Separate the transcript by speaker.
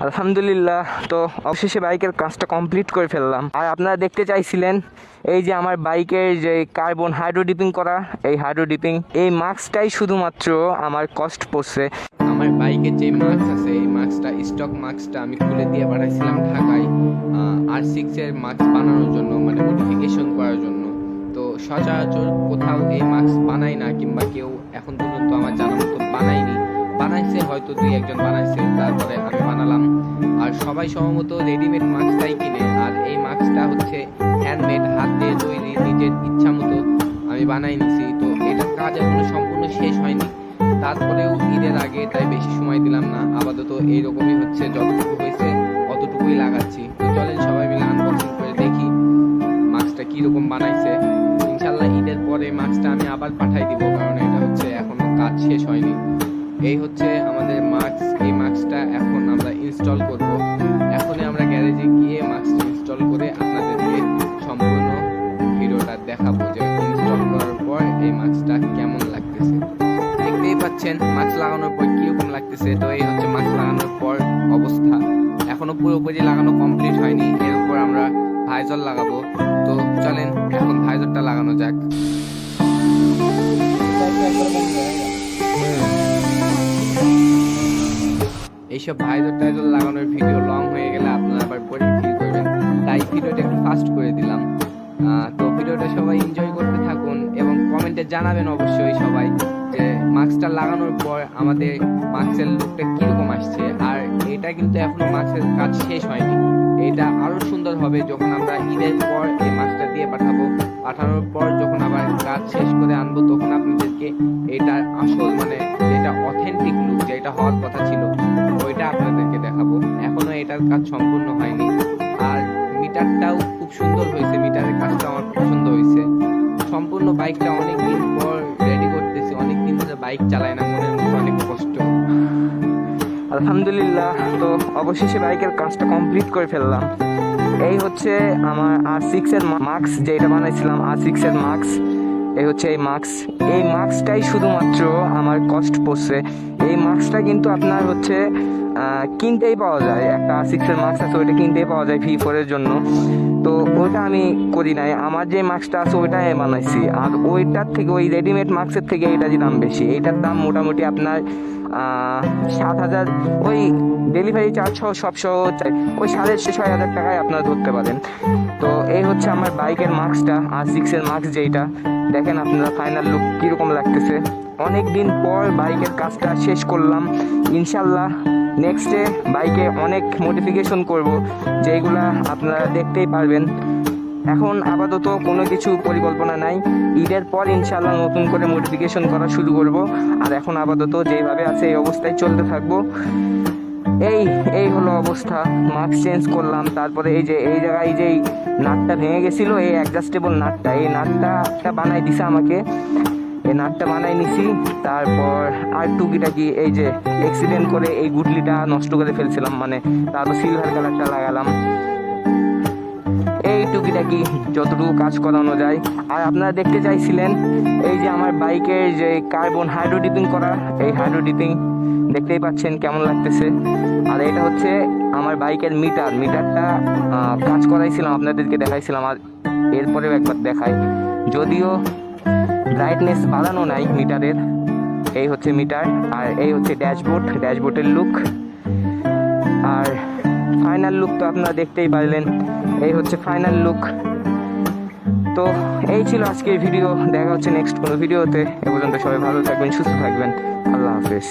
Speaker 1: আলহামদুলিল্লাহ। তো অবশেষে বাইকের কাজটা কমপ্লিট করে ফেললাম। আর আপনারা দেখতে চাইছিলেন এই যে আমার বাইকের যে কার্বন হাইড্রো ডিপিং করা, এই হাইড্রো ডিপিং এই মাস্কটাই শুধুমাত্র আমার কষ্ট পড়ছে।
Speaker 2: আমার বাইকের যে মাস্ক আছে এই মাস্কটা স্টক মাস্কটা আমি খুলে দিয়ে পাঠাইছিলাম ঢাকায় R6 এর মাস্ক বানানোর জন্য, মানে মডিফিকেশন করার জন্য। তো সচরাচর কোথাও এই মাস্ক বানায় না, কিংবা কেউ এখন পর্যন্ত আমার জানা মতো বানায়নি। বানাইছে হয়তো দুই একজন বানাইছে, তারপরে আমি বানালাম। আর সবাই সম্ভবত রেডিমেড মাস্কটাই কিনে, আর এই মাস্কটা হচ্ছে হ্যান্ডমেড, হাত দিয়ে তৈরি, নিজের ইচ্ছা মতো আমি বানাই নিছি। তো এটার কাজ এখনো সম্পূর্ণ শেষ হয়নি, তারপরেও ঈদের আগে তাই বেশি সময় দিলাম না। আপাতত এইরকমই হচ্ছে, যতটুকু হয়েছে অতটুকুই লাগাচ্ছি। তো চলেন সবাই মিলে আনবক্সিং করে দেখি মাস্কটা কীরকম বানাইছে। ইনশাল্লাহ ঈদের পরে মাস্কটা আমি আবার পাঠাই দিব, কারণ এটা হচ্ছে এখনো কাজ শেষ হয়নি। এই হচ্ছে আমাদের মাস্ক। এই মাস্কটা এখন আমরা ইনস্টল করব। এখনই আমরা গ্যারেজে গিয়ে মাস্কটা ইনস্টল করে আপনাদেরকে সম্পূর্ণ ভিডিওটা দেখাবো যে ইনস্টল করার পর এই মাস্কটা কেমন লাগতেছে। দেখতেই পাচ্ছেন মাস্ক লাগানোর পর কিরকম লাগতেছে। তো এই হচ্ছে মাস্ক লাগানোর পর অবস্থা। এখনো পুরোপুরি লাগানো কমপ্লিট হয়নি, এর উপর আমরা ভাইজর লাগাবো। তো চলেন এখন ভাইজরটা লাগানো যাক। এইসব ভাইজর টাইজর লাগানোর ভিডিও লং হয়ে গেলে আপনারা আবার বোরিং ফিল করবেন, তাই ভিডিওটা একটু ফাস্ট করে দিলাম। তো ভিডিওটা সবাই এনজয় করতে থাকুন এবং কমেন্টে জানাবেন অবশ্যই সবাই যে মাস্কটা লাগানোর পর আমাদের মাস্কের লুকটা কীরকম আসছে। আর এটা কিন্তু এখনো মাস্কের কাজ শেষ হয়নি, এটা আরও সুন্দর হবে যখন আমরা ঈদের পর এই মাস্কটা দিয়ে পাঠানোর পর যখন আবার কাজ শেষ করে আনবো, তখন আপনাদেরকে এটার আসল মানে যেটা অথেন্টিক লুক যেটা হওয়ার কথা ছিল ওইটা আপনাদেরকে দেখাবো। এখনো এটার কাজ সম্পূর্ণ হয়নি। আর মিটারটাও খুব সুন্দর হয়েছে, মিটারের কাজটা আমার পছন্দ হয়েছে। সম্পূর্ণ বাইকটা অনেকদিন পর রেডি করতেছি, অনেকদিন ধরে বাইক চালায় না, মনের মধ্যে অনেক কষ্ট।
Speaker 1: আলহামদুলিল্লাহ। তো অবশেষে বাইকের কাজটা কমপ্লিট করে ফেললাম। এই হচ্ছে আমার R6 এর মাস্ক, যেটা বানাইছিলাম R6 এর মাস্ক। এই হচ্ছে এই মাস্কটাই শুধুমাত্র আমার কষ্ট পড়ছে। এই মাস্কটা কিন্তু আপনার হচ্ছে কিনতেই পাওয়া যায়, একটা R6 এর মাস্ক আছে ওইটা কিনতেই পাওয়া যায় V4 এর জন্য। তো ওইটা আমি করি নাই, আমার যে মাস্কটা আছে ওইটাই আমি বানাইছি। আর ওইটার থেকে ওই রেডিমেড মাস্কের থেকে এইটার দাম বেশি। এইটার দাম মোটামুটি আপনার 7,000, ওই ডেলিভারি চার্জ সহ সব সহ ওই 6,500 টাকায় আপনারা ধরতে পারেন। তো এই হচ্ছে আমার বাইকের মাস্কটা, R6 এর মাস্ক যেইটা। দেখেন আপনারা ফাইনাল লুক কীরকম লাগতেছে। অনেক দিন পর বাইকের কাজটা শেষ করলাম। ইনশাল্লাহ নেক্সটে বাইকে অনেক মডিফিকেশন করব, যেগুলা আপনারা দেখতেই পারবেন। এখন আপাতত কোনো কিছু পরিকল্পনা নাই, ঈদের পর ইনশাল্লাহ নতুন করে মডিফিকেশন করা শুরু করব। আর এখন আপাতত যেভাবে আছে এই অবস্থায় চলতে থাকবো। এই হলো অবস্থা। মাস্ক চেঞ্জ করলাম, তারপরে এই জায়গায় যে নাটটা ভেঙে গেছিলো, এই অ্যাডজাস্টেবল নাটটা, এই নাটটা বানাই দিছে আমাকে, এই নাটটা বানাই নিছি। তারপর আর টুকিটাকি এই যে অ্যাক্সিডেন্ট করে এই গুটলিটা নষ্ট করে ফেলছিলাম, মানে তারপর সিলভার কালারটা লাগালাম। এই টুকিটাকি যতটুকু কাজ করানো যায়। আর আপনারা দেখতে চাইছিলেন এই যে আমার বাইকের যে কার্বন হাইড্রো ডিপিং করা, এই হাইড্রো ডিপিং দেখতেই পাচ্ছেন কেমন লাগতেছে। আর এটা হচ্ছে আমার বাইকের মিটারটা কাজ করাইছিলাম, আপনাদেরকে দেখাইছিলাম। আর এরপরেও একবার দেখাই, যদিও ব্রাইটনেস বাড়ানো নাই মিটারের। এই হচ্ছে মিটার, আর এই হচ্ছে ড্যাশবোর্ডের লুক। আর ফাইনাল লুক তো আপনারা দেখতেই পারলেন, এই হচ্ছে ফাইনাল লুক। তো এই ছিল আজকের ভিডিও, দেখা হচ্ছে নেক্সট কোনো ভিডিওতে। এ পর্যন্ত সবাই ভালো থাকবেন, সুস্থ থাকবেন। আল্লাহ হাফেজ।